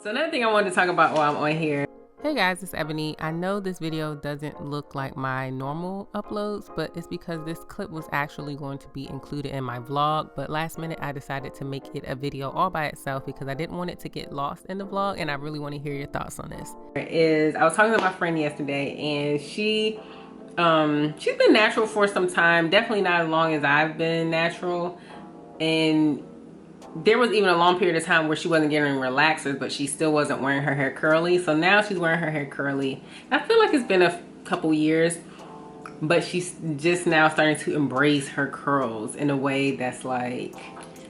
So another thing I wanted to talk about while I'm on here. Hey guys, it's Ebony. I know this video doesn't look like my normal uploads, but it's because this clip was actually going to be included in my vlog, but last minute I decided to make it a video all by itself because I didn't want it to get lost in the vlog, and I really want to hear your thoughts on this. I was talking to my friend yesterday, and she's been natural for some time, definitely not as long as I've been natural, and there was even a long period of time where she wasn't getting relaxers, but she still wasn't wearing her hair curly. So now she's wearing her hair curly. I feel like it's been a couple years, but she's just now starting to embrace her curls in a way that's like,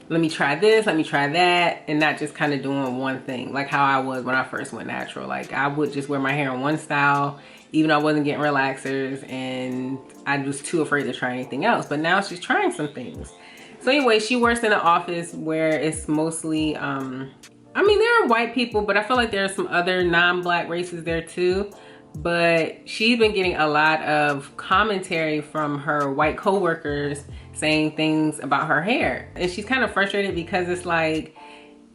let me try this, let me try that, and not just kind of doing one thing, like how I was when I first went natural. Like I would just wear my hair in one style, even though I wasn't getting relaxers, and I was too afraid to try anything else. But now she's trying some things. So anyway, she works in an office where it's mostly, I mean, there are white people, but I feel like there are some other non-black races there too. But she's been getting a lot of commentary from her white coworkers saying things about her hair. And she's kind of frustrated because it's like,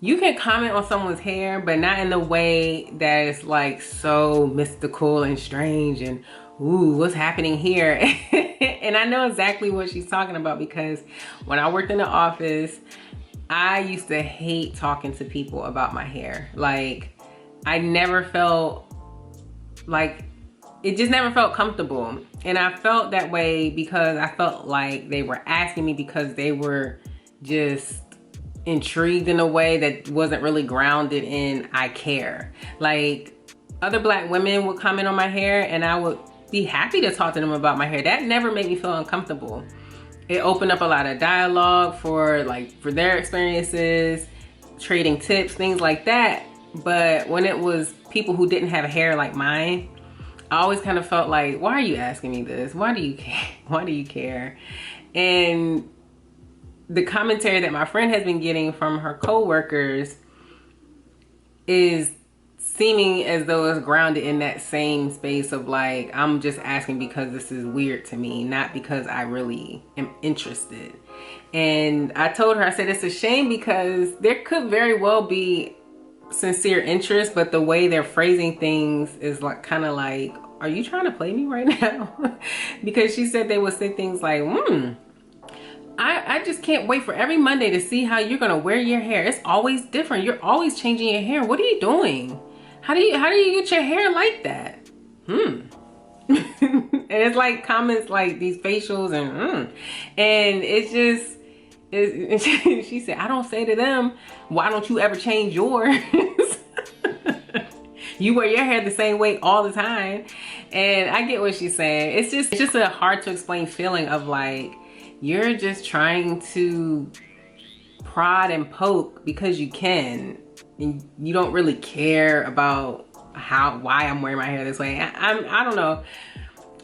you can comment on someone's hair, but not in the way that is like so mystical and strange and, ooh, what's happening here? And I know exactly what she's talking about because when I worked in the office, I used to hate talking to people about my hair. Like, I never felt like, it just never felt comfortable. And I felt that way because I felt like they were asking me because they were just intrigued in a way that wasn't really grounded in I care. Like, other black women would comment on my hair and I would be happy to talk to them about my hair. That never made me feel uncomfortable. It opened up a lot of dialogue for their experiences, trading tips, things like that. But when it was people who didn't have hair like mine, I always kind of felt like, why are you asking me this? Why do you care? Why do you care? And the commentary that my friend has been getting from her coworkers is seeming as though it's grounded in that same space of like, I'm just asking because this is weird to me, not because I really am interested. And I told her, I said, it's a shame because there could very well be sincere interest, but the way they're phrasing things is like kind of like, are you trying to play me right now? Because she said they would say things like, I just can't wait for every Monday to see how you're gonna wear your hair. It's always different. You're always changing your hair. What are you doing? How do you get your hair like that? And it's like comments like these facials and it's just, she said, I don't say to them, why don't you ever change yours? You wear your hair the same way all the time. And I get what she's saying. It's just a hard to explain feeling of like, you're just trying to prod and poke because you can, and you don't really care about why I'm wearing my hair this way. I don't know.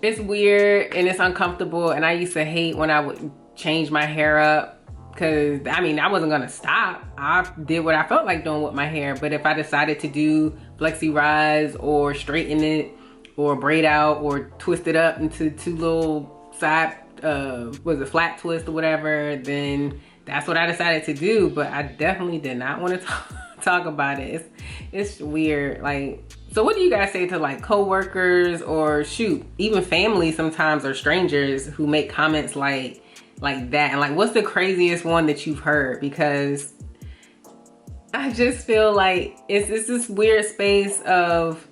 It's weird and it's uncomfortable, and I used to hate when I would change my hair up because I mean, I wasn't gonna stop. I did what I felt like doing with my hair, but if I decided to do flexi rise or straighten it or braid out or twist it up into two little side was a flat twist or whatever, then that's what I decided to do. But I definitely did not want to talk about it. It's weird. Like, so what do you guys say to like coworkers or shoot, even family sometimes, or strangers who make comments like that? And like, what's the craziest one that you've heard? Because I just feel like it's this weird space of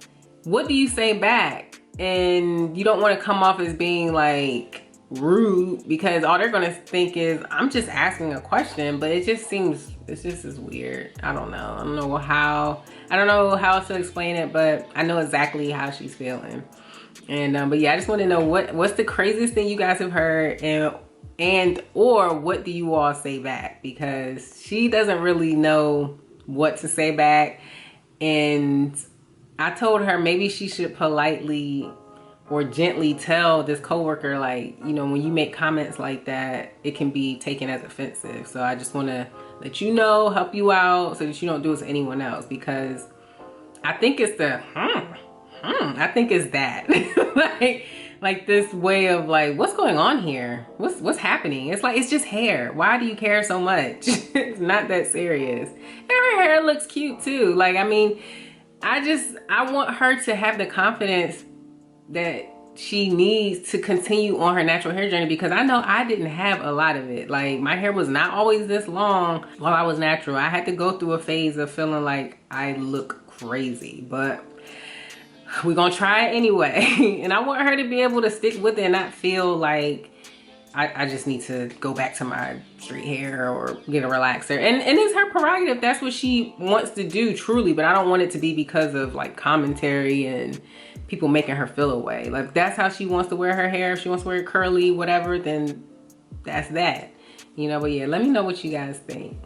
what do you say back? And you don't want to come off as being like rude because all they're gonna think is I'm just asking a question. But it just seems, it's just as weird. I don't know how to explain it, but I know exactly how she's feeling. And but yeah, I just want to know what's the craziest thing you guys have heard, and or what do you all say back, because she doesn't really know what to say back. And I told her maybe she should politely or gently tell this coworker, like, you know, when you make comments like that, it can be taken as offensive. So I just want to let you know, help you out so that you don't do it to anyone else, because I think it's the I think it's that. like this way of like, what's going on here? What's happening? It's like, it's just hair. Why do you care so much? It's not that serious. And her hair looks cute too. Like, I mean, I want her to have the confidence that she needs to continue on her natural hair journey, because I know I didn't have a lot of it. Like, my hair was not always this long while I was natural. I had to go through a phase of feeling like I look crazy, but we're gonna try it anyway. And I want her to be able to stick with it and not feel like I just need to go back to my straight hair or get a relaxer. And it's her prerogative. That's what she wants to do, truly. But I don't want it to be because of like commentary and people making her feel away. Like, if that's how she wants to wear her hair, if she wants to wear it curly, whatever, then that's that. You know, but yeah, let me know what you guys think.